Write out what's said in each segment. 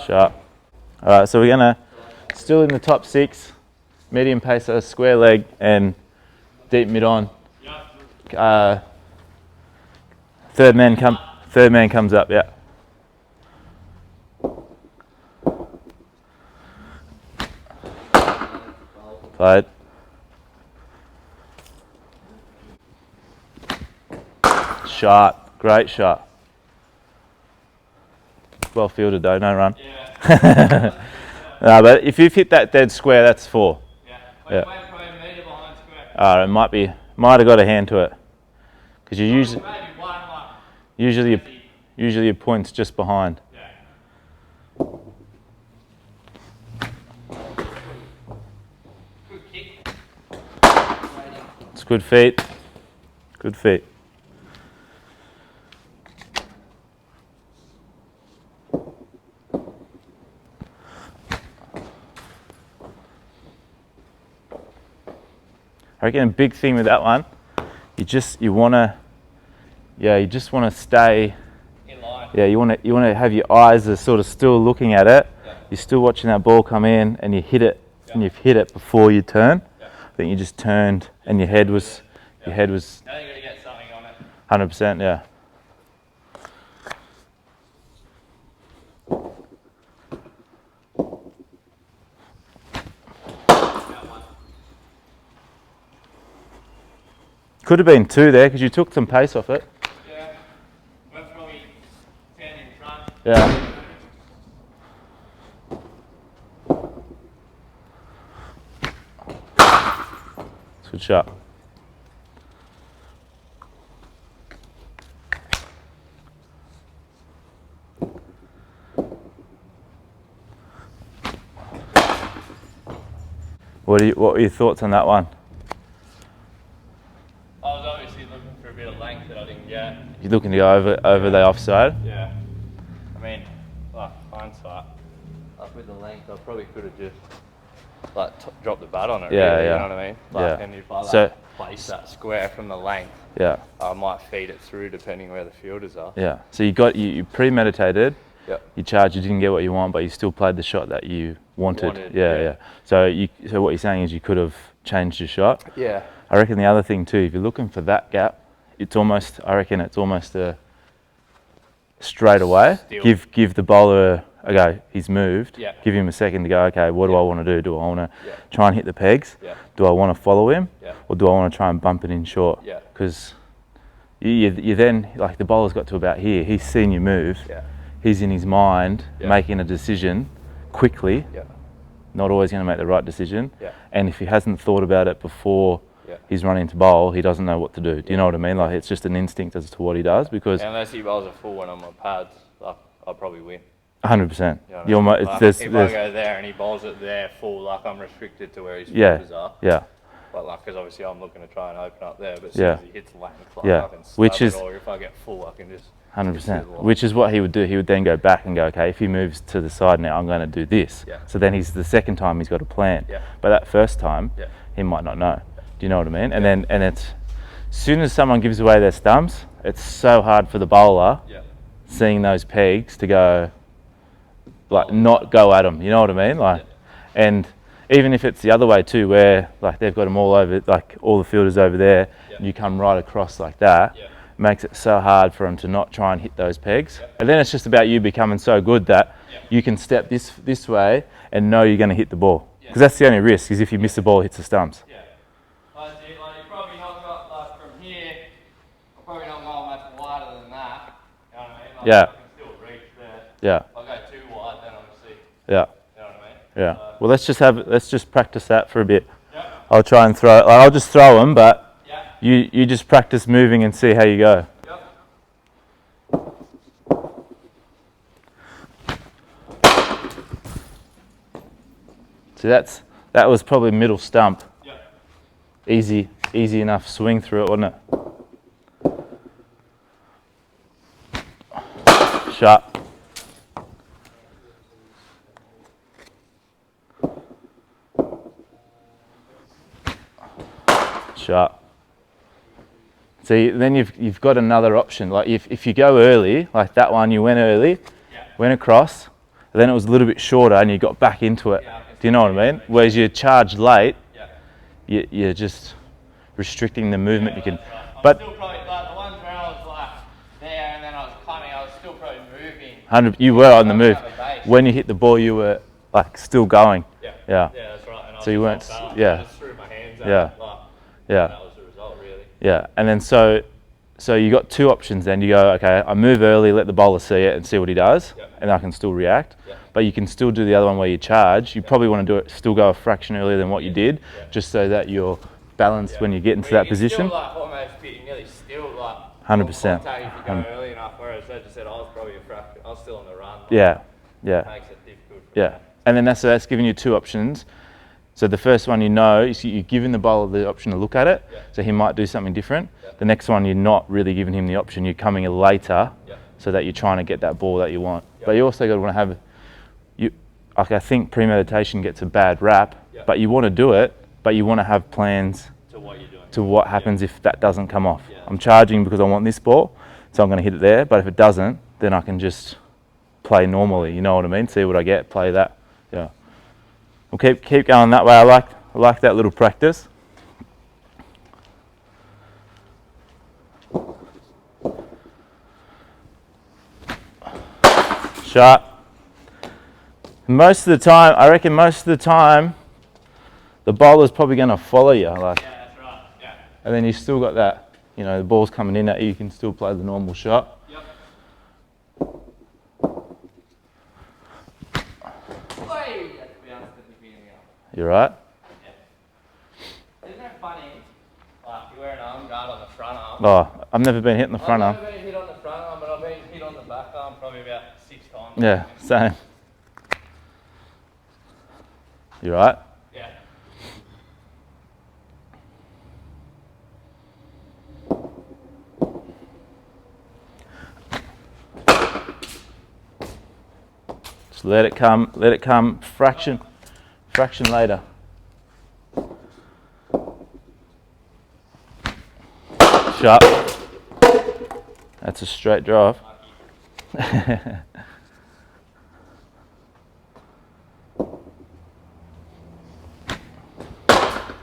Sharp. All right, so we're gonna still in the top 6, medium pacer, square leg, and deep mid on. Third man comes up. Yeah. Played. Shot. Great shot. Well fielded though, no run. Yeah. No, but if you've hit that dead square, that's 4. Yeah. Wait, probably a metre behind square. It might have got a hand to it. Because you usually your point's just behind. Yeah. Good kick. It's good feet. Good feet. I reckon a big thing with that one, you just want to stay In line. Yeah, you want to have your eyes are sort of still looking at it. Yeah. You're still watching that ball come in, and you hit it, and you've hit it before you turn. Yeah. I think you just turned, and your head was. I think you're gonna get something on it. 100%, yeah. Could have been 2 there because you took some pace off it. Yeah. That's probably 10 in front. Yeah. It's a good shot. What were your thoughts on that one? I was obviously looking for a bit of length that I didn't get. You're looking to go over the offside? Yeah. I mean, like hindsight, like with the length, I probably could have just like dropped the bat on it. Yeah, really, yeah. You know what I mean? Like, Yeah. and if I So- place that square from the length, Yeah. I might feed it through depending where the fielders are. Yeah. So you premeditated. Yeah. You charged. You didn't get what you want, but you still played the shot that you wanted. Yeah, yeah. So what you're saying is you could have changed your shot. Yeah. I reckon the other thing too, if you're looking for that gap, I reckon it's almost a straight away. Still. Give the bowler okay, he's moved. Yeah. Give him a second to go. Okay, what do I want to do? Do I want to Yeah. try and hit the pegs? Yeah. Do I want to follow him? Yeah. Or do I want to try and bump it in short? Yeah. Because you then, like the bowler's got to about here. He's seen you move. Yeah. He's in his mind Yeah. making a decision quickly. Yeah. Not always going to make the right decision. Yeah. And if he hasn't thought about it before Yeah. he's running to bowl, he doesn't know what to do. Do you know what I mean? Like it's just an instinct as to what he does because Unless he bowls a full one on my pads, like, I'll probably win. 100%. You know You're what I mean? it's, Like, there's, if there's, I go there and he bowls it there full, like I'm restricted to where his yeah, fielders are. yeah, But like, because obviously I'm looking to try and open up there, but as Yeah. soon as he hits length, like Yeah. I can Which snub is- it, or if I get full, I can just 100%. just Which is what he would do. He would then go back and go, okay, if he moves to the side now, I'm going to do this. Yeah. So then the second time he's got a plan. Yeah. But that first time, Yeah. he might not know. Do you know what I mean? And then it's, as soon as someone gives away their stumps, it's so hard for the bowler Yeah. seeing those pegs to go, like not go at them. You know what I mean? Like, and even if it's the other way too, where like they've got them all over, like all the fielders over there, Yeah. and you come right across like that. Yeah. Makes it so hard for them to not try and hit those pegs. Yeah. And then it's just about you becoming so good that Yeah. you can step this way and know you're going to hit the ball. Yeah. Because that's the only risk, is if you miss the ball, it hits the stumps. Yeah. Like, see, like you're probably not got like from here. I'm probably not going much wider than that. You know what I mean? Like, Yeah. I can still reach there. Yeah, If I go too wide, then obviously, yeah, you know what I mean? yeah. Well, let's just practice that for a bit. Yeah. I'll try and throw, I'll just throw them, but Yeah. you just practice moving and see how you go. Yep. So that was probably middle stump. Yeah. Easy enough swing through it, wasn't it? Sharp. Sharp. See, then you've got another option. Like if you go early, like that one, you went early, Yeah. went across, then it was a little bit shorter and you got back into it. Yeah, Do you know what I mean? Whereas you charge late, yeah. you're just restricting the movement you can. That's right. I'm But still probably, like the ones where I was like there and then I was climbing, I was still probably moving. 100, you were on the move. Have a base. When you hit the ball, you were like still going. Yeah. Yeah. Yeah, that's right. And I So you weren't, just off balance. yeah. I just threw my hands out. Yeah. Like, Yeah. that was the result, really. Yeah, and then so you got two options then. You go, okay, I move early, let the bowler see it and see what he does, Yep. and I can still react. Yep. But you can still do the other one where you charge. You probably want to do it, still go a fraction earlier than what you did, just so that you're balanced when you get into that position. Still, like, almost be nearly still, like, 100%. contact if you go early enough, whereas I just said I was probably a fraction, I was still on the run. Like, Yeah, yeah, makes it difficult for yeah. me. And then that's giving you two options. So the first one, you know, is you're giving the bowler the option to look at it, so he might do something different. The next one, you're not really giving him the option. You're coming in later, so that you're trying to get that ball that you want. But you also got to want to have, like I think premeditation gets a bad rap, but you want to do it, but you want to have plans To what you're doing. to what happens if that doesn't come off. I'm charging because I want this ball, so I'm going to hit it there. But if it doesn't, then I can just play normally. You know what I mean? See what I get, play that. Yeah. We'll keep going that way. I like that little practice. Shot. Most of the time, I reckon most of the time, the bowler's probably going to follow you. Like, Yeah, that's right. Yeah. and then you still got that, you know, the ball's coming in at you, you can still play the normal shot. Yep. Oi, that's to be honest at the beginning of. You're right? Isn't it funny? Like you wear an arm guard on the front arm. Oh, I've never been hit in the front arm. I've never been hit on the front arm, but I've been hit on the back arm probably about 6 times. Yeah, same. You're right? Yeah. Just let it come fraction later. Sharp. That's a straight drive.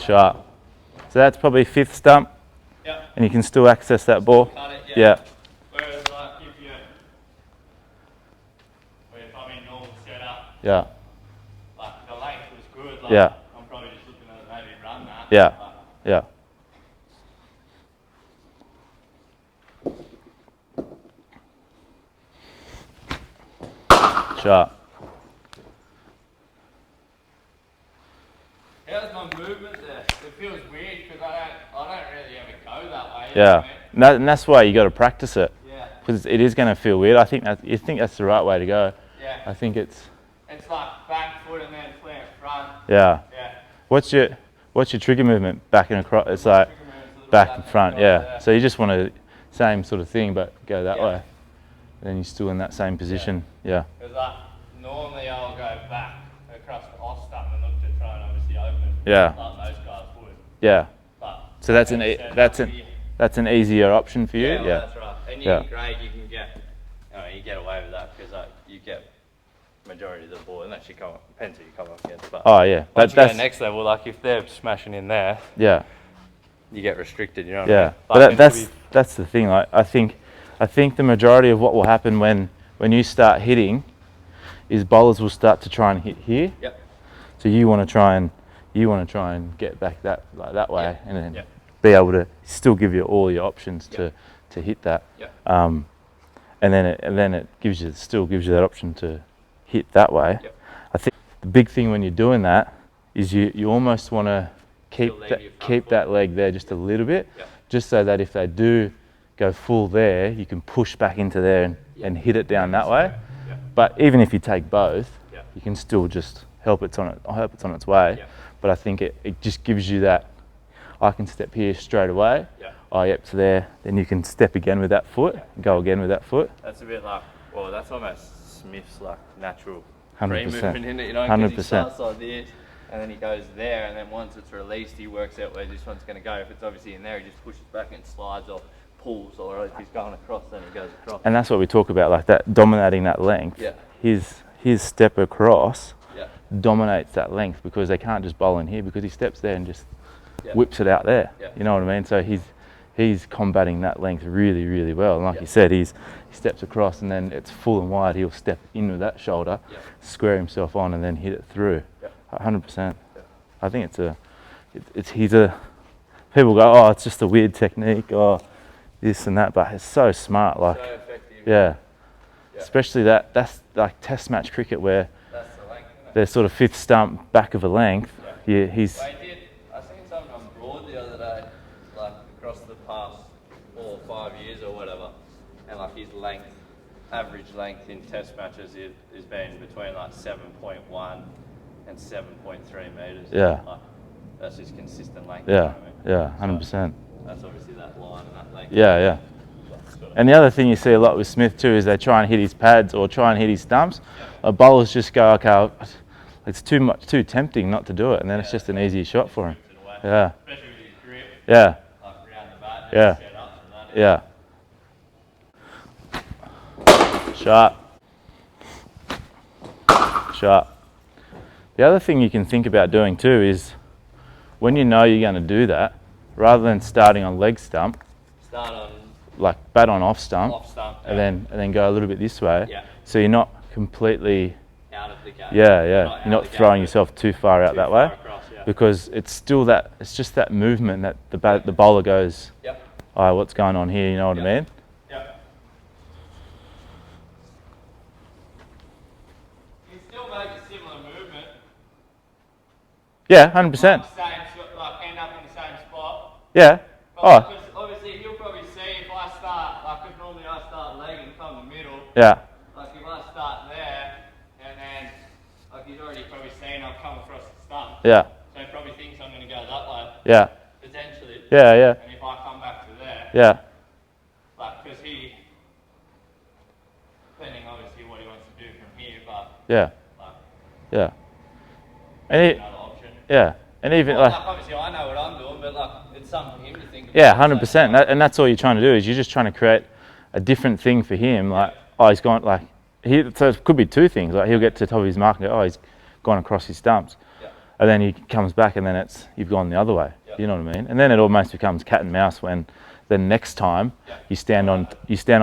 Sharp. So that's probably fifth stump, Yep. and you can still access that ball. Cut it, Yeah. Whereas like if you, if I'm in normal setup, Yeah. like the length was good. Like, Yeah. I'm probably just looking at maybe run that. Yeah. But Yeah. Sharp. how's my movement there? It feels weird because I don't really ever go that way. You know Yeah. what I mean? And that's why you got to practice it, Yeah. because it is going to feel weird. I think that's the right way to go. Yeah. I think it's It's like back foot and then plant front. yeah. Yeah. What's your trigger movement back and across? It's like Trigger movement's a little back back and front. Yeah. So you just want to same sort of thing, but go that Yeah. way. Then you're still in that same position. Yeah. Because like normally I'll go back across the off stump and look to try and obviously open. Yeah. Like those guys would. Yeah. But So that's yeah, that's an easier option for you. well, Yeah. that's right. And Yeah. in grade you can get, you get away with that because you get majority of the ball, unless you come up, depends who you come up against. But Oh yeah. once you go That's next level, like if they're smashing in there, yeah. you get restricted. You know what Yeah. I mean? But Like, that's the thing. Like I think the majority of what will happen when you start hitting is bowlers will start to try and hit here. Yep. So you want to try and get back that way, Yep. and then Yep. be able to still give you all your options Yep. to hit that. Yep. And then it still gives you that option to hit that way. Yep. I think the big thing when you're doing that is you almost want to keep Still leave your front keep foot. that leg there just a little bit, Yep. just so that if they do go full there, you can push back into there and hit it down that way. Yep. But even if you take both, Yep. you can still just help it's on its way. Yep. But I think it just gives you that, I can step here straight away. Yep. Oh, yep, to there. Then you can step again with that foot, go again with that foot. That's a bit like, well, that's almost Smith's like natural 100%. free movement in it, you know, 'cause he 100%. starts like this, and then he goes there, and then once it's released, he works out where this one's going to go. If it's obviously in there, he just pushes back and slides or pulls, or if he's going across, then he goes across. And that's what we talk about, like that, dominating that length. Yeah. His his step across Yeah. dominates that length, because they can't just bowl in here, because he steps there and just Yeah. whips it out there. Yeah. You know what I mean? So he's combating that length really, really well. And like Yeah. you said, he steps across and then it's full and wide. He'll step in with that shoulder, Yeah. square himself on, and then hit it through. Yeah. 100%. Yeah. I think people go, oh, it's just a weird technique, or this and that, but it's so smart. Like, So effective. yeah. Yeah. Especially that's like test match cricket where That's the length, isn't it? they're sort of fifth stump back of a length. Yeah. Yeah, he's. I seen something on Broad the other day, like across the past 4 or 5 years or whatever, and like his length, average length in test matches has been between like 7.1 and 7.3 metres. Yeah. Like, that's just consistent length. Yeah, You know what I mean? yeah, 100%. That's obviously that line and that length. Yeah, yeah. And the other thing you see a lot with Smith too is they try and hit his pads or try and hit his stumps. Yeah. Bowlers just go, okay, it's too tempting not to do it, and then it's just an easier shot for him. Yeah. Especially with his grip, Yeah. like around the bat, Yeah. set up and that. Yeah. Sharp. Sharp. The other thing you can think about doing too is when you know you're going to do that, rather than starting on leg stump, Start on like bat on off stump, off stump. and then go a little bit this way. Yeah. So you're not completely, Out of the game. yeah. Not You're not out of the throwing game, yourself too far out too that far way, across, yeah. because it's just that movement that the bowler goes, Yep. oh, what's going on here? You know what I mean? Yep. You can still make a similar movement. Yeah, 100%. Same, like end up in the same spot. Yeah. But Oh, because obviously he'll probably see if I start, like if normally I start leg and come the middle, yeah, like if I start there and then like he's already probably seen I've come across the stump. yeah, So he probably thinks I'm going to go that way, yeah, potentially. yeah. And if I come back to there, Yeah, like because depending obviously what he wants to do from here, but yeah, like yeah. And another option. yeah, and even Well, like, like obviously I know what I'm doing, but like it's something for him to think about. yeah, 100%. And that's all you're trying to do, is you're just trying to create a different thing for him. Like, oh, he's gone, like, so it could be two things. Like, he'll get to the top of his mark and go, oh, he's gone across his stumps. Yeah. And then he comes back and then you've gone the other way. Yeah. You know what I mean? And then it almost becomes cat and mouse when then next time you stand on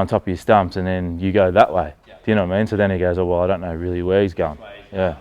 top of your stumps and then you go that way. Yeah. Do you know what I mean? So then he goes, oh, well, I don't know really where he's going. Way he's Yeah. going,